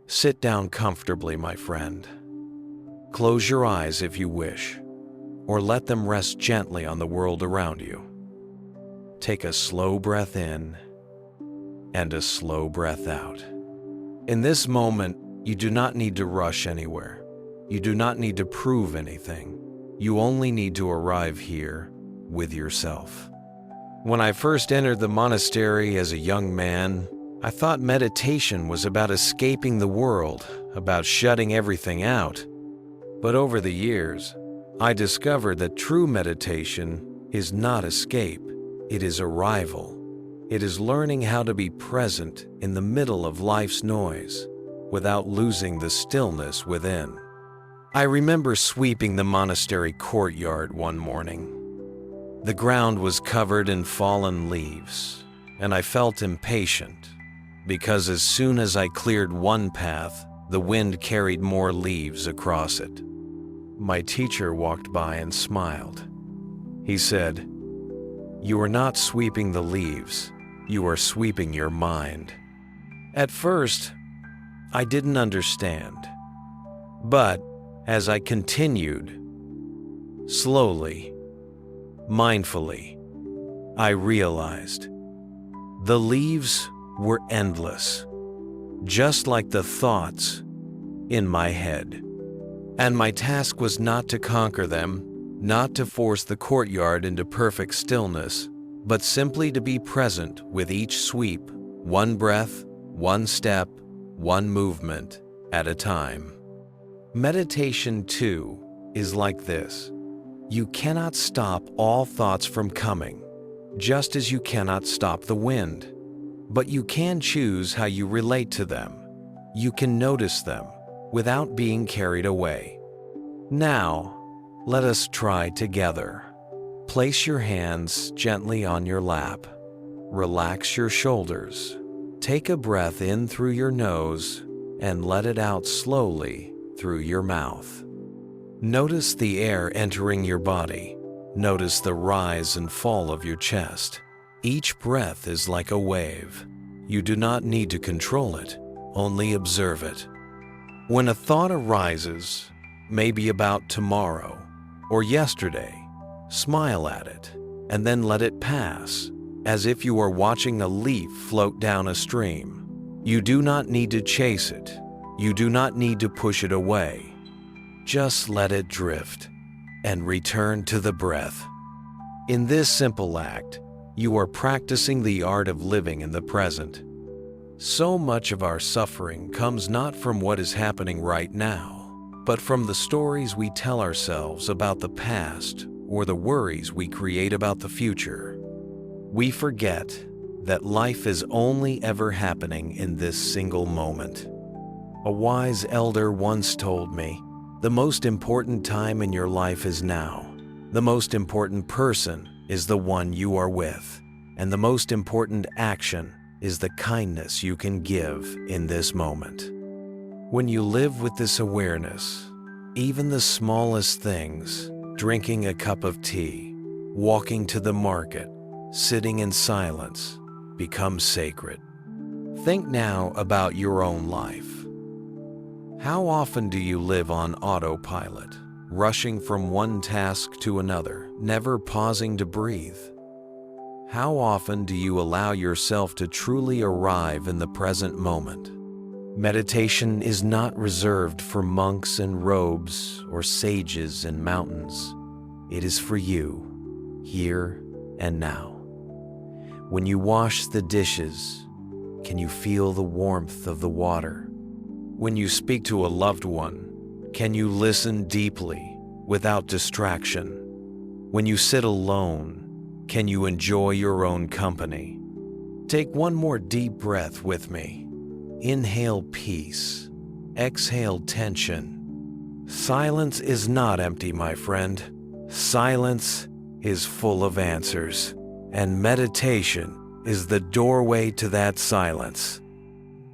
Sit down comfortably, my friend. Close your eyes if you wish, or let them rest gently on the world around you. Take a slow breath in and a slow breath out. In this moment, you do not need to rush anywhere. You do not need to prove anything. You only need to arrive here with yourself. When I first entered the monastery as a young man, I thought meditation was about escaping the world, about shutting everything out. But over the years, I discovered that true meditation is not escape, it is arrival. It is learning how to be present in the middle of life's noise without losing the stillness within. I remember sweeping the monastery courtyard one morning. The ground was covered in fallen leaves, and I felt impatient because as soon as I cleared one path, the wind carried more leaves across it. My teacher walked by and smiled. He said, "You are not sweeping the leaves, you are sweeping your mind." At first, I didn't understand. But as I continued, slowly, mindfully, I realized the leaves were endless, just like the thoughts in my head. And my task was not to conquer them, not to force the courtyard into perfect stillness, but simply to be present with each sweep, one breath, one step, one movement at a time. Meditation, too, is like this. You cannot stop all thoughts from coming, just as you cannot stop the wind. But you can choose how you relate to them. You can notice them without being carried away. Now, let us try together. Place your hands gently on your lap. Relax your shoulders. Take a breath in through your nose and let it out slowly through your mouth. Notice the air entering your body. Notice the rise and fall of your chest. Each breath is like a wave. You do not need to control it, only observe it. When a thought arises, maybe about tomorrow or yesterday, smile at it and then let it pass, as if you are watching a leaf float down a stream. You do not need to chase it. You do not need to push it away. Just let it drift and return to the breath. In this simple act, you are practicing the art of living in the present. So much of our suffering comes not from what is happening right now, but from the stories we tell ourselves about the past or the worries we create about the future. We forget that life is only ever happening in this single moment. A wise elder once told me, "The most important time in your life is now. The most important person is the one you are with, and the most important action is the kindness you can give in this moment." When you live with this awareness, even the smallest things, drinking a cup of tea, walking to the market, sitting in silence, become sacred. Think now about your own life. How often do you live on autopilot, rushing from one task to another, never pausing to breathe? How often do you allow yourself to truly arrive in the present moment? Meditation is not reserved for monks in robes or sages in mountains. It is for you, here and now. When you wash the dishes, can you feel the warmth of the water? When you speak to a loved one, can you listen deeply without distraction? When you sit alone, can you enjoy your own company? Take one more deep breath with me. Inhale peace. Exhale tension. Silence is not empty, my friend. Silence is full of answers, and meditation is the doorway to that silence.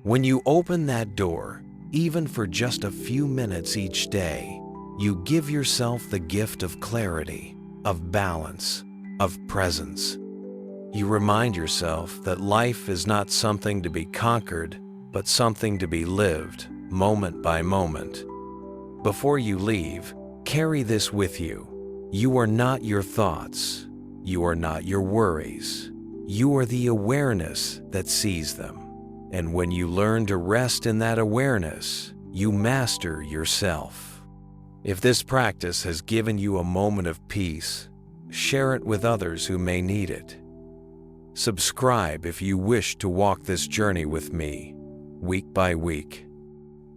When you open that door, even for just a few minutes each day, you give yourself the gift of clarity, of balance, of presence. You remind yourself that life is not something to be conquered, but something to be lived moment by moment. Before you leave, carry this with you. You are not your thoughts. You are not your worries. You are the awareness that sees them. And when you learn to rest in that awareness, you master yourself. If this practice has given you a moment of peace, share it with others who may need it. Subscribe if you wish to walk this journey with me, week by week.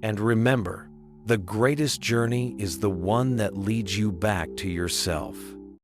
And remember, the greatest journey is the one that leads you back to yourself.